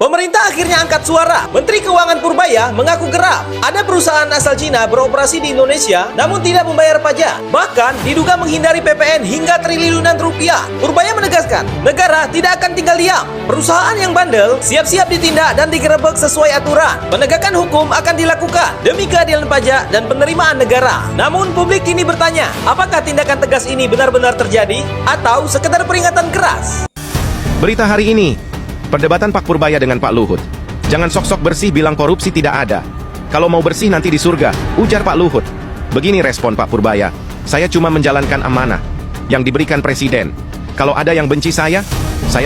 Pemerintah akhirnya angkat suara. Menteri Keuangan Purbaya mengaku geram. Ada perusahaan asal Cina beroperasi di Indonesia namun tidak membayar pajak. Bahkan diduga menghindari PPN hingga triliunan rupiah. Purbaya menegaskan, negara tidak akan tinggal diam. Perusahaan yang bandel siap-siap ditindak dan digerebek sesuai aturan. Penegakan hukum akan dilakukan demi keadilan pajak dan penerimaan negara. Namun publik kini bertanya, apakah tindakan tegas ini benar-benar terjadi atau sekedar peringatan keras? Berita hari ini, perdebatan Pak Purbaya dengan Pak Luhut. Jangan sok-sok bersih bilang korupsi tidak ada. Kalau mau bersih nanti di surga, ujar Pak Luhut. Begini respon Pak Purbaya, saya cuma menjalankan amanah yang diberikan Presiden. Kalau ada yang benci saya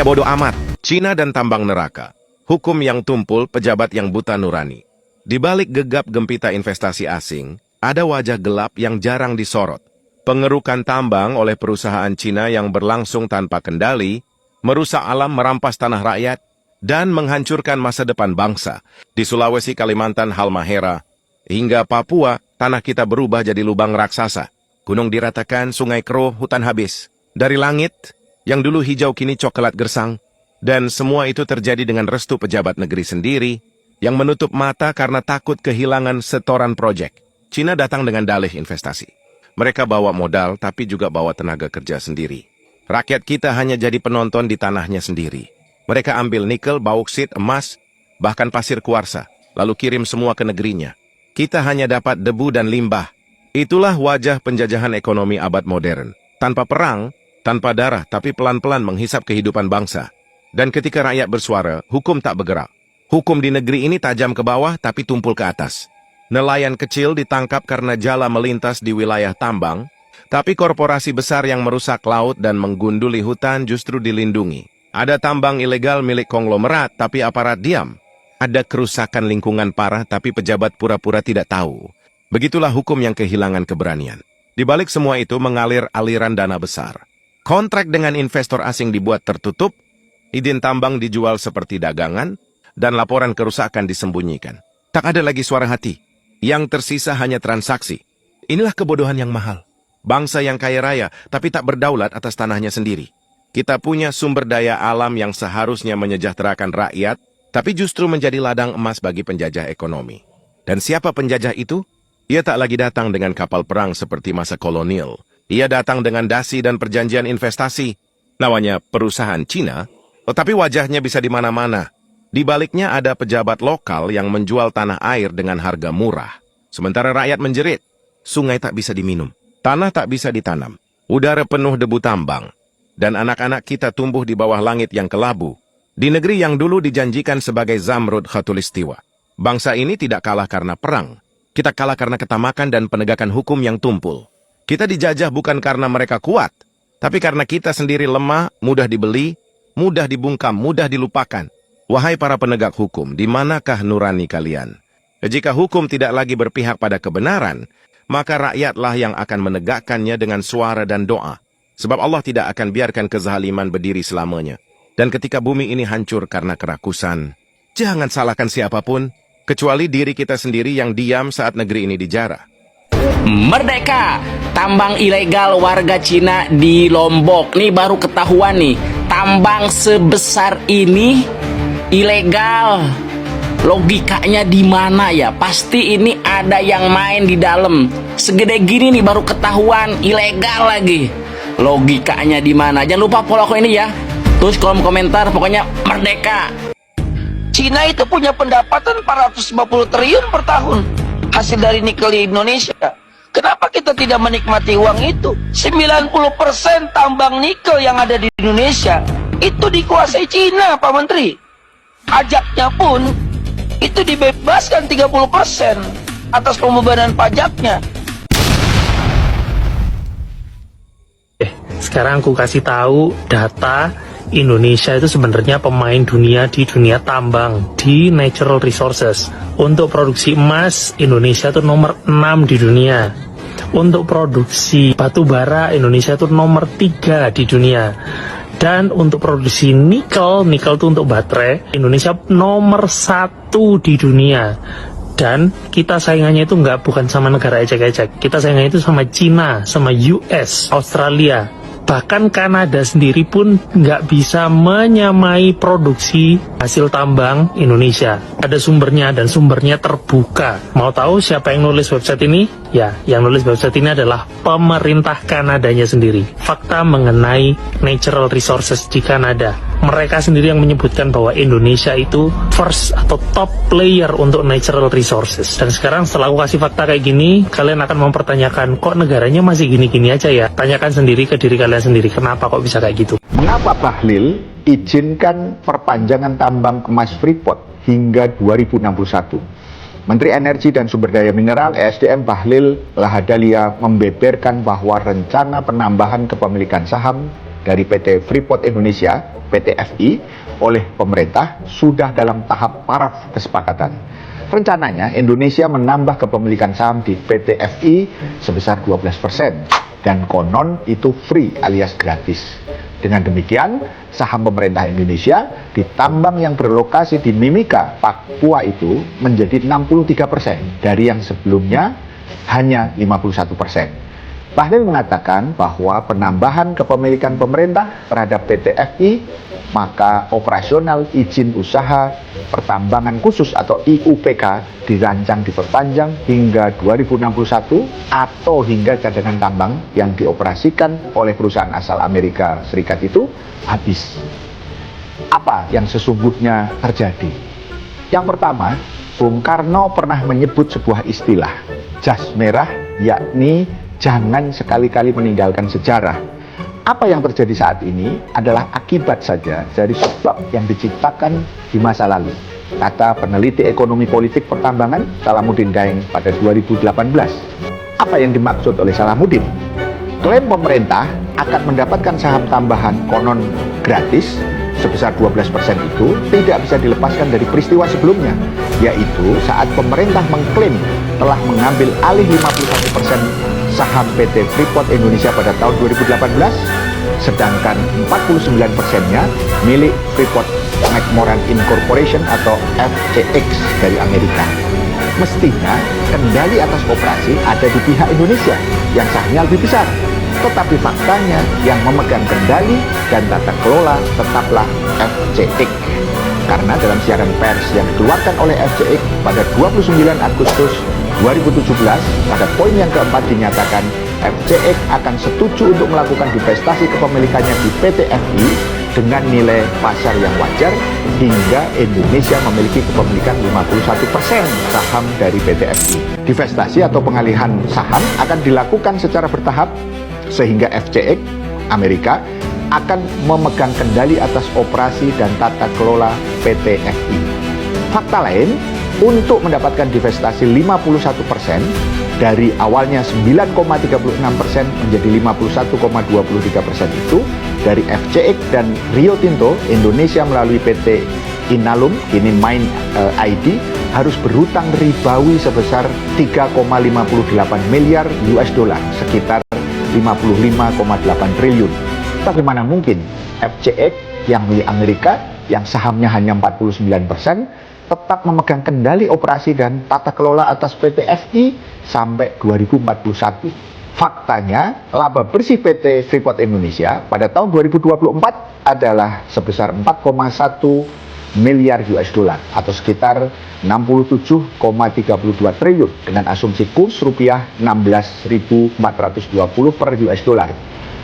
bodoh amat. Cina dan tambang neraka. Hukum yang tumpul, pejabat yang buta nurani. Di balik gegap gempita investasi asing, ada wajah gelap yang jarang disorot. Pengerukan tambang oleh perusahaan Cina yang berlangsung tanpa kendali, merusak alam, merampas tanah rakyat, dan menghancurkan masa depan bangsa. Di Sulawesi, Kalimantan, Halmahera, hingga Papua, tanah kita berubah jadi lubang raksasa. Gunung diratakan, sungai keruh, hutan habis. Dari langit, yang dulu hijau kini coklat gersang. Dan semua itu terjadi dengan restu pejabat negeri sendiri, yang menutup mata karena takut kehilangan setoran proyek. Cina datang dengan dalih investasi. Mereka bawa modal, tapi juga bawa tenaga kerja sendiri. Rakyat kita hanya jadi penonton di tanahnya sendiri. Mereka ambil nikel, bauksit, emas, bahkan pasir kuarsa, lalu kirim semua ke negerinya. Kita hanya dapat debu dan limbah. Itulah wajah penjajahan ekonomi abad modern. Tanpa perang, tanpa darah, tapi pelan-pelan menghisap kehidupan bangsa. Dan ketika rakyat bersuara, hukum tak bergerak. Hukum di negeri ini tajam ke bawah, tapi tumpul ke atas. Nelayan kecil ditangkap karena jala melintas di wilayah tambang, tapi korporasi besar yang merusak laut dan menggunduli hutan justru dilindungi. Ada tambang ilegal milik konglomerat, tapi aparat diam. Ada kerusakan lingkungan parah, tapi pejabat pura-pura tidak tahu. Begitulah hukum yang kehilangan keberanian. Di balik semua itu mengalir aliran dana besar. Kontrak dengan investor asing dibuat tertutup, izin tambang dijual seperti dagangan, dan laporan kerusakan disembunyikan. Tak ada lagi suara hati. Yang tersisa hanya transaksi. Inilah kebodohan yang mahal. Bangsa yang kaya raya, tapi tak berdaulat atas tanahnya sendiri. Kita punya sumber daya alam yang seharusnya menyejahterakan rakyat, tapi justru menjadi ladang emas bagi penjajah ekonomi. Dan siapa penjajah itu? Ia tak lagi datang dengan kapal perang seperti masa kolonial. Ia datang dengan dasi dan perjanjian investasi. Namanya perusahaan Cina, tetapi wajahnya bisa di mana-mana. Di baliknya ada pejabat lokal yang menjual tanah air dengan harga murah. Sementara rakyat menjerit, sungai tak bisa diminum. Tanah tak bisa ditanam, udara penuh debu tambang, dan anak-anak kita tumbuh di bawah langit yang kelabu, di negeri yang dulu dijanjikan sebagai Zamrud Khatulistiwa. Bangsa ini tidak kalah karena perang, kita kalah karena ketamakan dan penegakan hukum yang tumpul. Kita dijajah bukan karena mereka kuat, tapi karena kita sendiri lemah, mudah dibeli, mudah dibungkam, mudah dilupakan. Wahai para penegak hukum, di manakah nurani kalian? Jika hukum tidak lagi berpihak pada kebenaran, maka rakyatlah yang akan menegakkannya dengan suara dan doa. Sebab Allah tidak akan biarkan kezaliman berdiri selamanya. Dan ketika bumi ini hancur karena kerakusan, jangan salahkan siapapun, kecuali diri kita sendiri yang diam saat negeri ini dijarah. Merdeka! Tambang ilegal warga Cina di Lombok. Nih baru ketahuan nih, tambang sebesar ini ilegal. Logikanya di mana ya? Pasti ini ada yang main di dalam. Segede gini nih baru ketahuan ilegal lagi. Logikanya di mana? Jangan lupa follow aku ini ya. Terus kolom komentar pokoknya merdeka. Cina itu punya pendapatan 450 triliun per tahun hasil dari nikel di Indonesia. Kenapa kita tidak menikmati uang itu? 90% tambang nikel yang ada di Indonesia itu dikuasai Cina, Pak Menteri. Pajaknya pun itu dibebaskan 30% atas pembebanan pajaknya. Sekarang aku kasih tahu data Indonesia itu sebenarnya pemain dunia di dunia tambang, di natural resources. Untuk produksi emas, Indonesia itu nomor 6 di dunia. Untuk produksi batu bara, Indonesia itu nomor 3 di dunia. Dan untuk produksi nikel itu untuk baterai, Indonesia nomor 1 di dunia. Dan kita saingannya itu bukan sama negara ecek-ecek. Kita saingannya itu sama Cina, sama US, Australia. Bahkan Kanada sendiri pun nggak bisa menyamai produksi hasil tambang Indonesia. Ada sumbernya dan sumbernya terbuka. Mau tahu siapa yang nulis website ini? Ya, yang nulis website ini adalah pemerintah Kanadanya sendiri. Fakta mengenai natural resources di Kanada. Mereka sendiri yang menyebutkan bahwa Indonesia itu first atau top player untuk natural resources. Dan sekarang setelah aku kasih fakta kayak gini, kalian akan mempertanyakan, kok negaranya masih gini-gini aja ya? Tanyakan sendiri ke diri kalian sendiri, kenapa kok bisa kayak gitu? Mengapa Bahlil izinkan perpanjangan tambang emas Freeport hingga 2061? Menteri Energi dan Sumber Daya Mineral ESDM Bahlil Lahadalia membeberkan bahwa rencana penambahan kepemilikan saham dari PT Freeport Indonesia, PT FI, oleh pemerintah sudah dalam tahap paraf kesepakatan. Rencananya Indonesia menambah kepemilikan saham di PT FI sebesar 12%. Dan konon itu free alias gratis. Dengan demikian, saham pemerintah Indonesia di tambang yang berlokasi di Mimika, Papua itu menjadi 63% dari yang sebelumnya hanya 51%. Bahlil mengatakan bahwa penambahan kepemilikan pemerintah terhadap PT FI, maka operasional izin usaha pertambangan khusus atau IUPK dirancang diperpanjang hingga 2061 atau hingga cadangan tambang yang dioperasikan oleh perusahaan asal Amerika Serikat itu habis. Apa yang sesungguhnya terjadi? Yang pertama, Bung Karno pernah menyebut sebuah istilah, jas merah, yakni jangan sekali-kali meninggalkan sejarah. Apa yang terjadi saat ini adalah akibat saja dari sebab yang diciptakan di masa lalu, kata peneliti ekonomi politik pertambangan Salamuddin Daeng pada 2018. Apa yang dimaksud oleh Salamuddin? Klaim pemerintah akan mendapatkan saham tambahan konon gratis sebesar 12% itu tidak bisa dilepaskan dari peristiwa sebelumnya, yaitu saat pemerintah mengklaim telah mengambil alih 51% saham PT Freeport Indonesia pada tahun 2018, sedangkan 49%-nya milik Freeport McMoran Incorporation atau FCX dari Amerika. Mestinya kendali atas operasi ada di pihak Indonesia yang sahnya lebih besar. Tetapi faktanya yang memegang kendali dan tata kelola tetaplah FCX. Karena dalam siaran pers yang dikeluarkan oleh FCX pada 29 Agustus 2017, pada poin yang keempat dinyatakan FCX akan setuju untuk melakukan divestasi kepemilikannya di PT FI dengan nilai pasar yang wajar hingga Indonesia memiliki kepemilikan 51% saham dari PT FI. Divestasi atau pengalihan saham akan dilakukan secara bertahap sehingga FCX Amerika akan memegang kendali atas operasi dan tata kelola PT FI. Fakta lain, untuk mendapatkan divestasi 51% dari awalnya 9,36% menjadi 51,23% itu dari FCX dan Rio Tinto, Indonesia melalui PT Inalum, kini Mine ID, harus berhutang ribawi sebesar 3,58 miliar US dollar, sekitar 55,8 triliun. Bagaimana mungkin FCX yang milik Amerika, yang sahamnya hanya 49%, tetap memegang kendali operasi dan tata kelola atas PT FI sampai 2041. Faktanya, laba bersih PT Freeport Indonesia pada tahun 2024 adalah sebesar 4,1 miliar US dollar atau sekitar 67,32 triliun dengan asumsi kurs rupiah 16.420 per US dollar.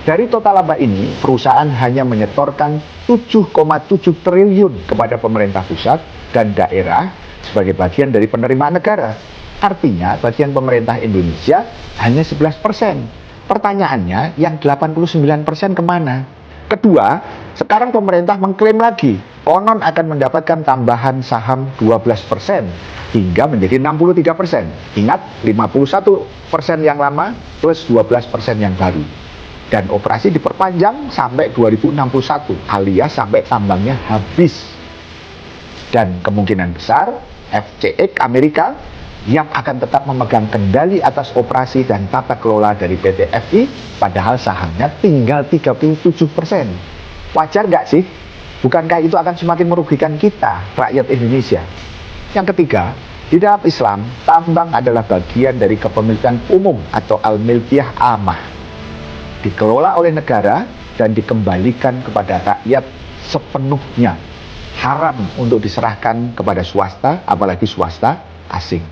Dari total laba ini, perusahaan hanya menyetorkan 7,7 triliun kepada pemerintah pusat dan daerah sebagai bagian dari penerimaan negara. Artinya, bagian pemerintah Indonesia hanya 11%. Pertanyaannya, yang 89% kemana? Kedua, sekarang pemerintah mengklaim lagi, konon akan mendapatkan tambahan saham 12% hingga menjadi 63%. Ingat, 51% yang lama plus 12% yang baru. Dan operasi diperpanjang sampai 2061 alias sampai tambangnya habis. Dan kemungkinan besar FCX Amerika yang akan tetap memegang kendali atas operasi dan tata kelola dari PT FI, padahal sahamnya tinggal 37%. Wajar nggak sih? Bukankah itu akan semakin merugikan kita, rakyat Indonesia? Yang ketiga, di dalam Islam, tambang adalah bagian dari kepemilikan umum atau al-milkiyah amah. dikelola oleh negara dan dikembalikan kepada rakyat sepenuhnya. Haram untuk diserahkan kepada swasta, apalagi swasta asing.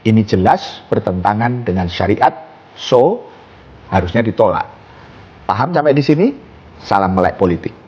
Ini jelas bertentangan dengan syariat, so harusnya ditolak. Paham sampai di sini? Salam melek politik.